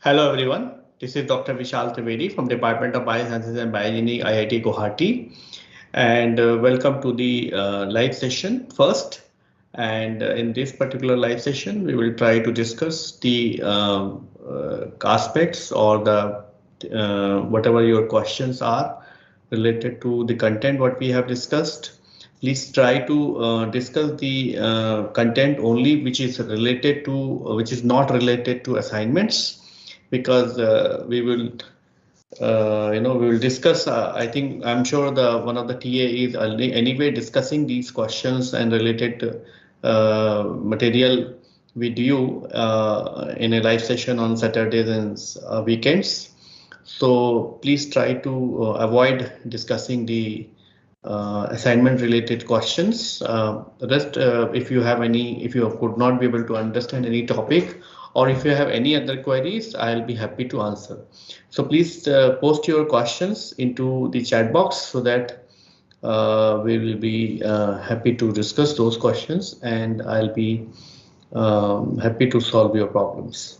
Hello everyone, this is Dr. Vishal Trivedi from Department of Biosciences and Bioengineering, IIT Guwahati, and welcome to the live session first. And in this particular live session, we will try to discuss the aspects or the whatever your questions are related to the content what we have discussed. Please try to discuss the content only which is related to which is not related to assignments because we will we will discuss. I think I'm sure the one of the TA is anyway discussing these questions and related material with you in a live session on Saturdays and weekends. So please try to avoid discussing the assignment related questions. Rest, if you have any, if you could not be able to understand any topic, or if you have any other queries, I'll be happy to answer. So please post your questions into the chat box so that we will be happy to discuss those questions, and I'll be happy to solve your problems.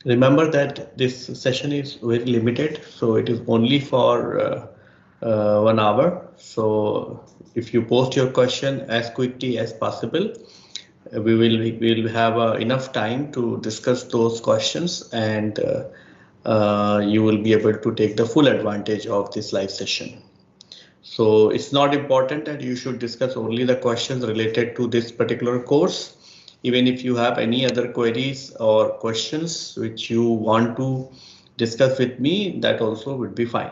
Remember that this session is very limited, so it is only for 1 hour. So if you post your question as quickly as possible, we will have enough time to discuss those questions, and you will be able to take the full advantage of this live session. So it's not important that you should discuss only the questions related to this particular course. Even if you have any other queries or questions which you want to discuss with me, that also would be fine.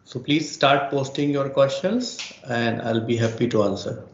So please start posting your questions and I'll be happy to answer.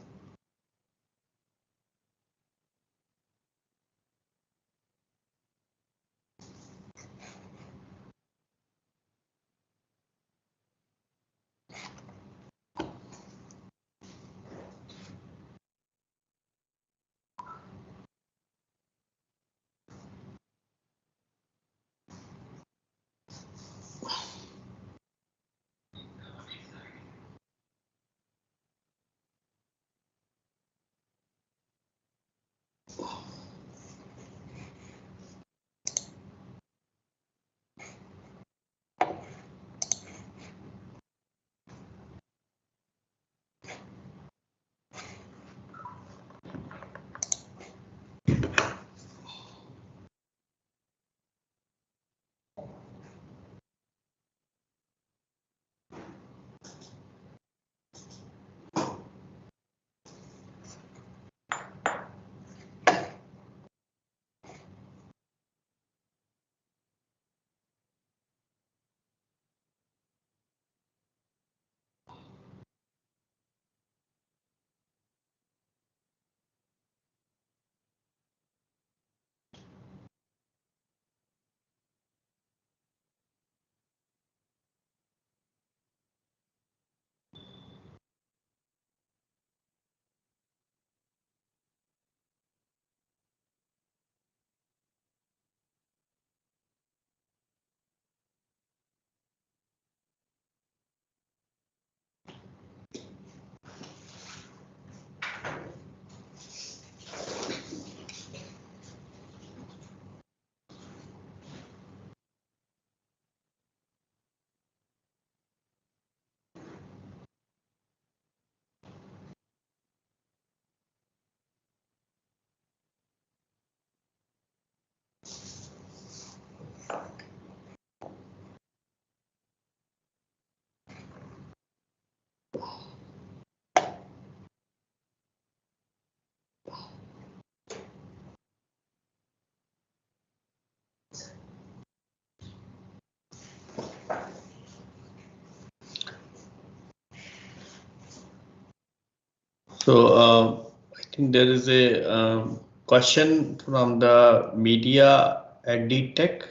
So I think there is a question from the media at Tech.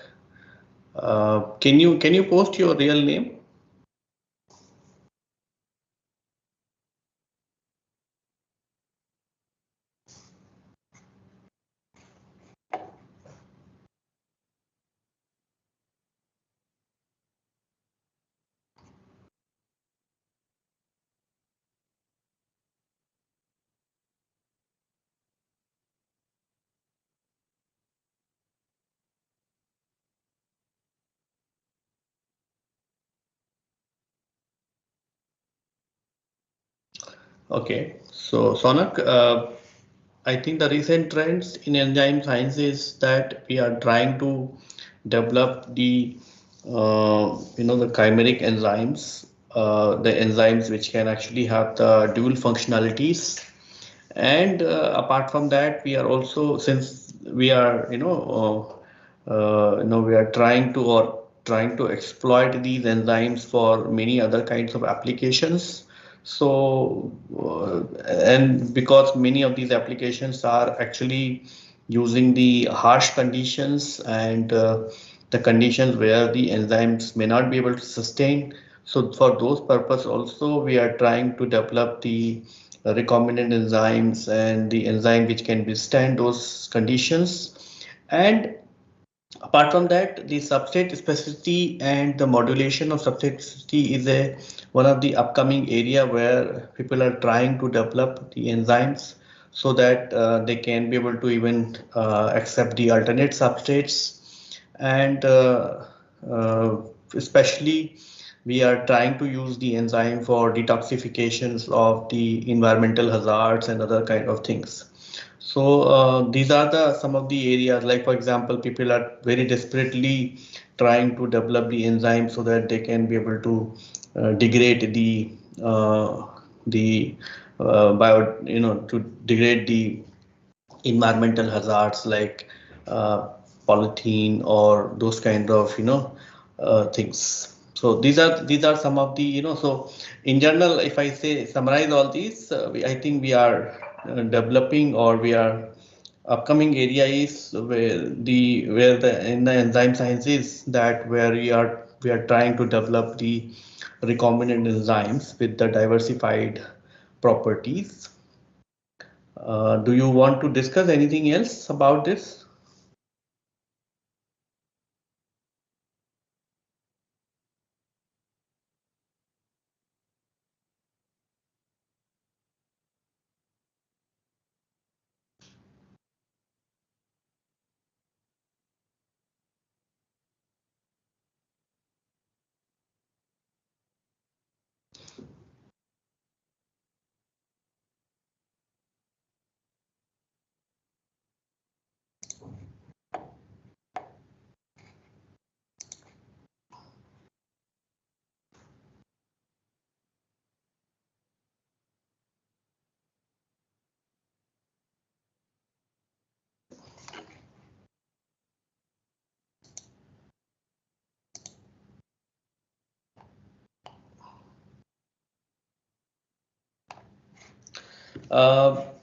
Can you post your real name? Okay, so Sonak, I think the recent trends in enzyme science is that we are trying to develop the the chimeric enzymes, the enzymes which can actually have the dual functionalities. And apart from that, we are also, since we are we are trying to exploit these enzymes for many other kinds of applications. So and because many of these applications are actually using the harsh conditions and the conditions where the enzymes may not be able to sustain. So for those purpose also we are trying to develop the recombinant enzymes and the enzyme which can withstand those conditions. And apart from that, the substrate specificity and the modulation of substrate specificity is a one of the upcoming area where people are trying to develop the enzymes so that they can be able to even accept the alternate substrates. And especially we are trying to use the enzyme for detoxifications of the environmental hazards and other kind of things. So these are the some of the areas, like for example, people are very desperately trying to develop the enzyme so that they can be able to degrade the to degrade the environmental hazards like uh, polythene or those kind of things. So these are some of the so in general, if I say summarize all these, I think we are developing, or we are upcoming area is where the in the enzyme sciences, that where we are trying to develop the recombinant enzymes with the diversified properties. Do you want to discuss anything else about this?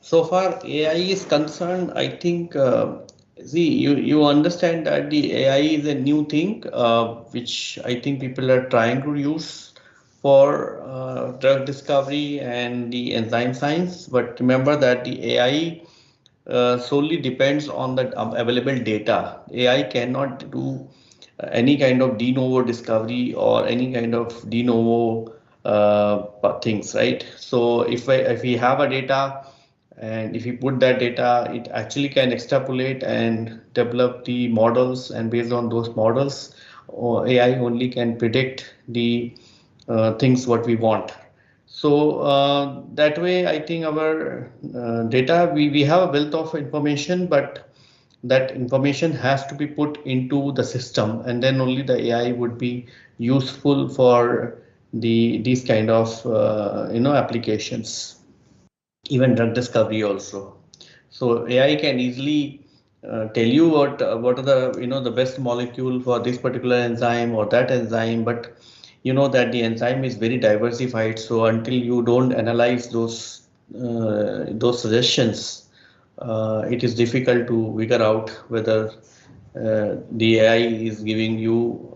So far AI is concerned, I think see, you understand that the AI is a new thing which I think people are trying to use for drug discovery and the enzyme science. But remember that the AI solely depends on the available data. AI cannot do any kind of de novo discovery or any kind of de novo things, right? So if we have a data, and if we put that data, it actually can extrapolate and develop the models, and based on those models, AI only can predict the things what we want. So that way, I think our data, we have a wealth of information, but that information has to be put into the system, and then only the AI would be useful for these kind of applications, even drug discovery also. So AI can easily tell you what are the the best molecule for this particular enzyme or that enzyme, but you know that the enzyme is very diversified. So until you don't analyze those suggestions, it is difficult to figure out whether the AI is giving you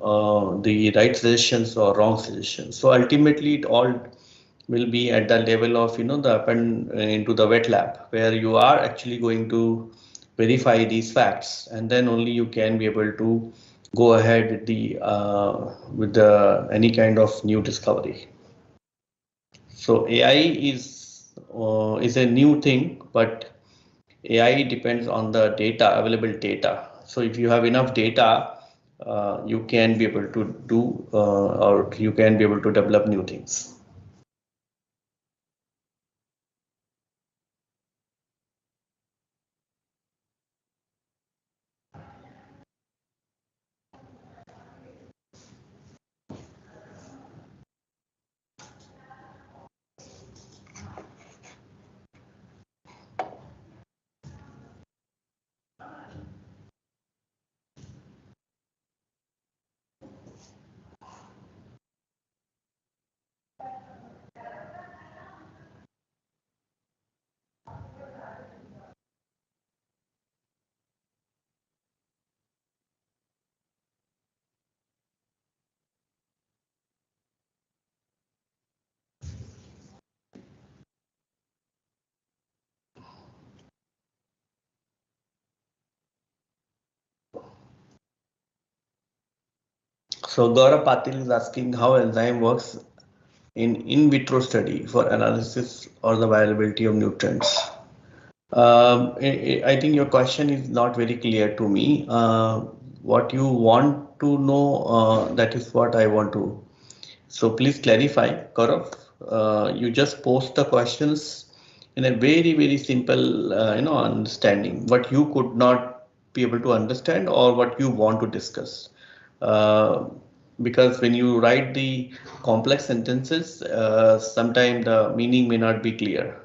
the right suggestions or wrong suggestions. So ultimately, it all will be at the level of the append into the wet lab, where you are actually going to verify these facts, and then only you can be able to go ahead with the any kind of new discovery. So AI is a new thing, but AI depends on the data, available data. So if you have enough data, you can be able to do or you can be able to develop new things. So Gaurav Patil is asking how enzyme works in vitro study for analysis or the viability of nutrients. I think your question is not very clear to me. What you want to know, that is what I want to. So please clarify, Gaurav. You just post the questions in a very, very simple, understanding. What you could not be able to understand or what you want to discuss. Uh, because when you write the complex sentences, sometimes the meaning may not be clear.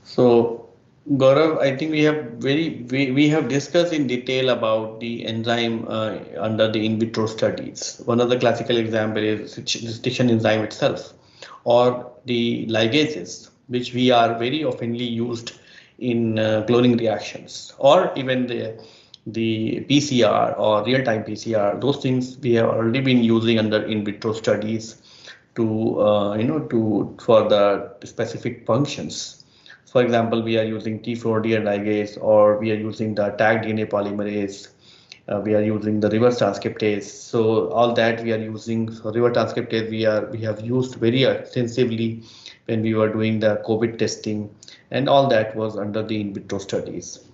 So, Gaurav, I think we have discussed in detail about the enzyme under the in vitro studies. One of the classical example is restriction enzyme itself, or the ligases, which we are very oftenly used in cloning reactions, or even the PCR or real-time PCR. Those things we have already been using under in vitro studies to to for the specific functions. For example, we are using T4 DNA ligase, or we are using the tag DNA polymerase. We are using the reverse transcriptase. So all that we are using. So reverse transcriptase we have used very extensively when we were doing the COVID testing, and all that was under the in vitro studies.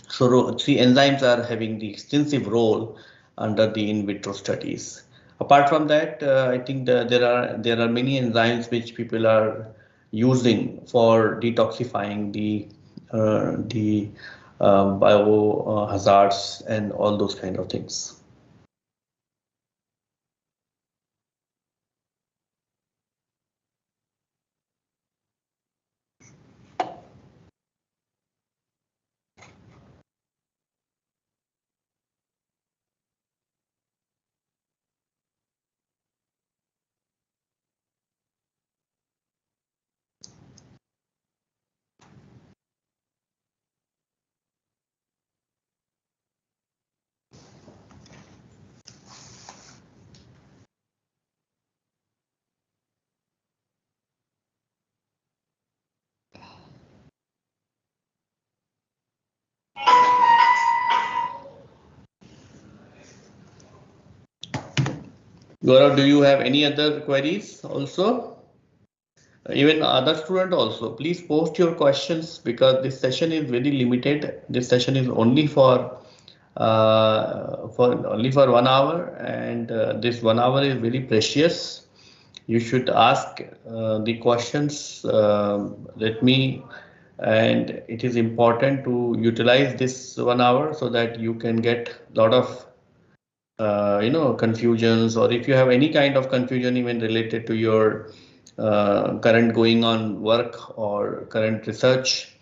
So three enzymes are having the extensive role under the in vitro studies. Apart from that, I think there are many enzymes which people are using for detoxifying the bio hazards and all those kind of things. Gaurav, do you have any other queries also? Even other student also, please post your questions because this session is very limited. This session is only for 1 hour, and this 1 hour is very precious. You should ask the questions. Let me, and it is important to utilize this 1 hour so that you can get a lot of confusions, or if you have any kind of confusion even related to your current going on work or current research,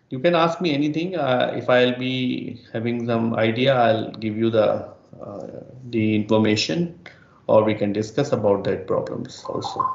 you can ask me anything. If I'll be having some idea, I'll give you the information, or we can discuss about that problems also.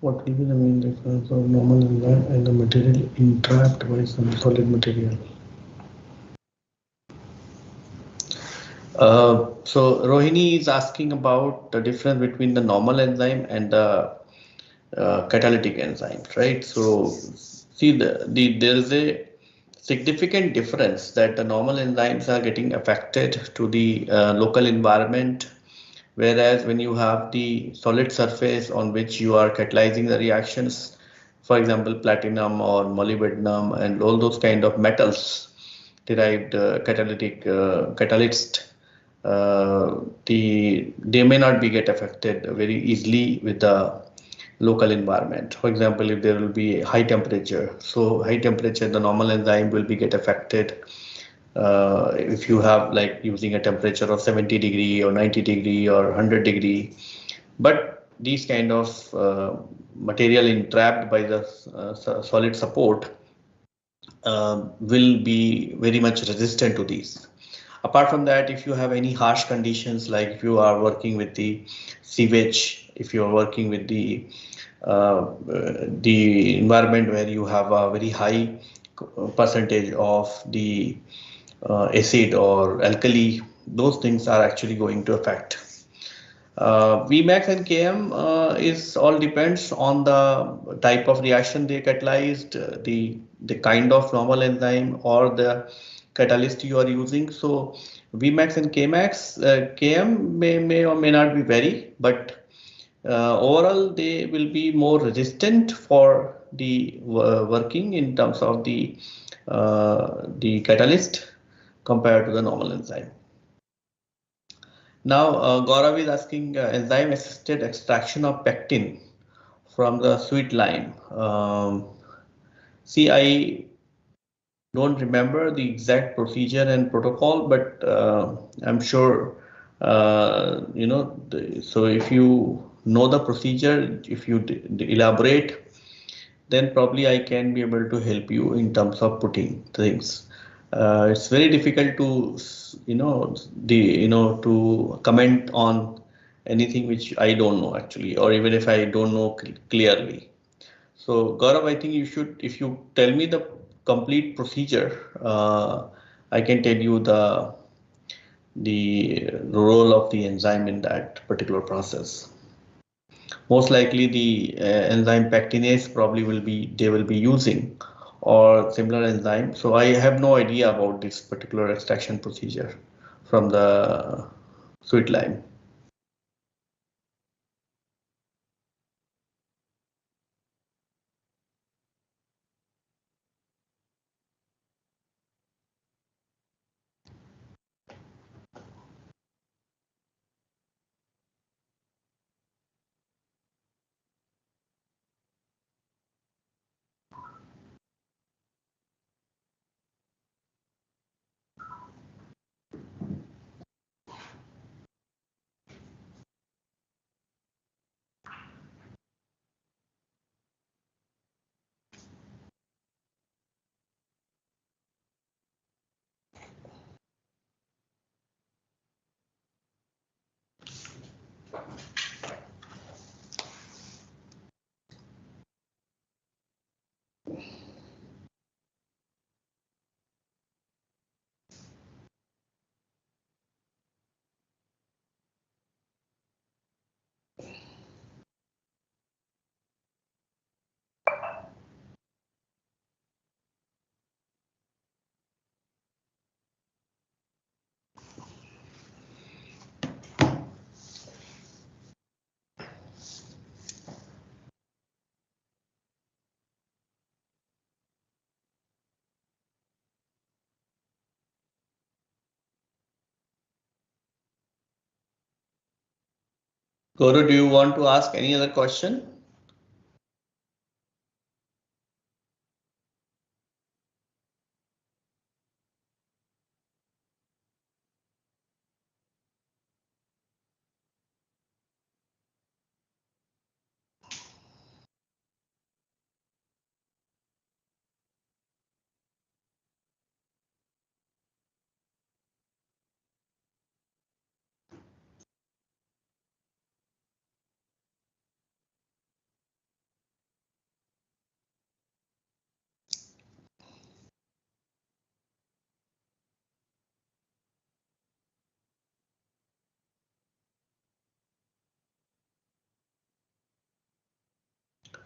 What will be the main difference of normal enzyme and the material entrapped by some solid material? So Rohini is asking about the difference between the normal enzyme and the catalytic enzymes, right? So see, there is a significant difference that the normal enzymes are getting affected to the local environment, whereas when you have the solid surface on which you are catalyzing the reactions, for example, platinum or molybdenum and all those kind of metals derived catalytic catalyst, they may not be get affected very easily with the local environment. For example, if there will be high temperature, so high temperature, the normal enzyme will be get affected. If you have like using a temperature of 70 degree or 90 degree or 100 degree, but these kind of material entrapped by the solid support will be very much resistant to these. Apart from that, if you have any harsh conditions, like if you are working with the sewage, if you are working with the environment where you have a very high percentage of the acid or alkali, those things are actually going to affect. Vmax and Km is all depends on the type of reaction they catalyzed, the kind of normal enzyme or the catalyst you are using. So Vmax and Km may or may not be vary, but overall they will be more resistant for the working in terms of the catalyst compared to the normal enzyme. Now, Gaurav is asking enzyme-assisted extraction of pectin from the sweet lime. See, I don't remember the exact procedure and protocol, but I'm sure so if you know the procedure, if you elaborate, then probably I can be able to help you in terms of putting things. It's very difficult to to comment on anything which I don't know actually, or even if I don't know clearly. So Gaurav, I think you should, if you tell me the complete procedure, I can tell you the role of the enzyme in that particular process. Most likely the enzyme pectinase probably they will be using or similar enzyme. So I have no idea about this particular extraction procedure from the sweet lime. Gaurav, do you want to ask any other question?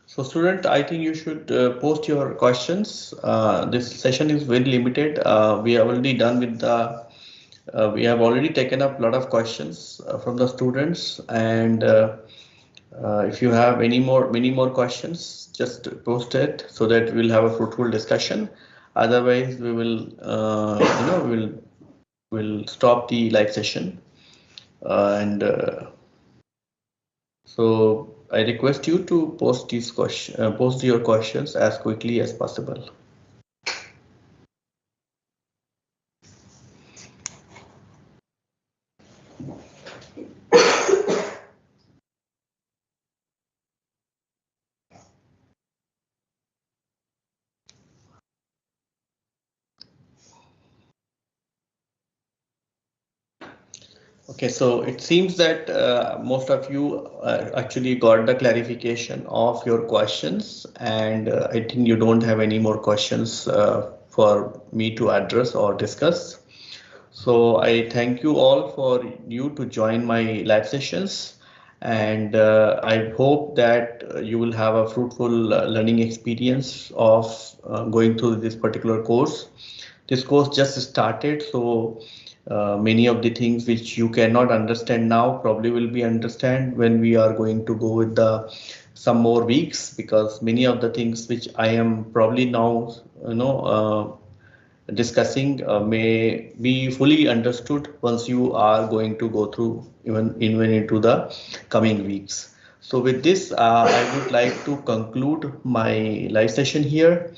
So student, I think you should post your questions. This session is very limited. We are already done with we have already taken up a lot of questions from the students, and if you have many more questions, just post it so that we'll have a fruitful discussion. Otherwise, we will, we'll stop the live session, and so I request you to post your questions as quickly as possible. Okay, so it seems that most of you actually got the clarification of your questions, and I think you don't have any more questions for me to address or discuss. So I thank you all for you to join my live sessions, and I hope that you will have a fruitful learning experience of going through this particular course. This course just started, so many of the things which you cannot understand now probably will be understand when we are going to go with the some more weeks, because many of the things which I am probably now discussing may be fully understood once you are going to go through even into the coming weeks. So with this, I would like to conclude my live session here.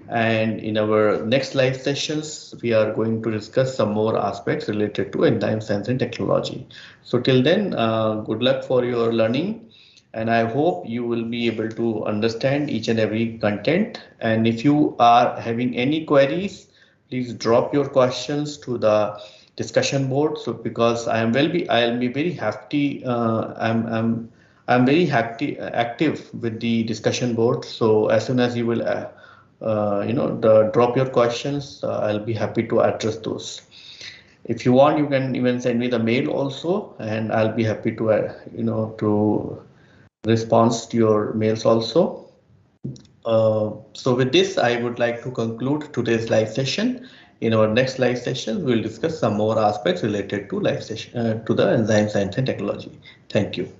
And in our next live sessions, we are going to discuss some more aspects related to enzyme science and technology. So till then, good luck for your learning. And I hope you will be able to understand each and every content. And if you are having any queries, please drop your questions to the discussion board. So because I'll be very happy. I'm very happy active with the discussion board. So as soon as you will drop your questions, I'll be happy to address those. If you want, you can even send me the mail also, and I'll be happy to to respond to your mails also. So with this, I would like to conclude today's live session. In our next live session, we'll discuss some more aspects related to live session to the enzyme science and technology. Thank you.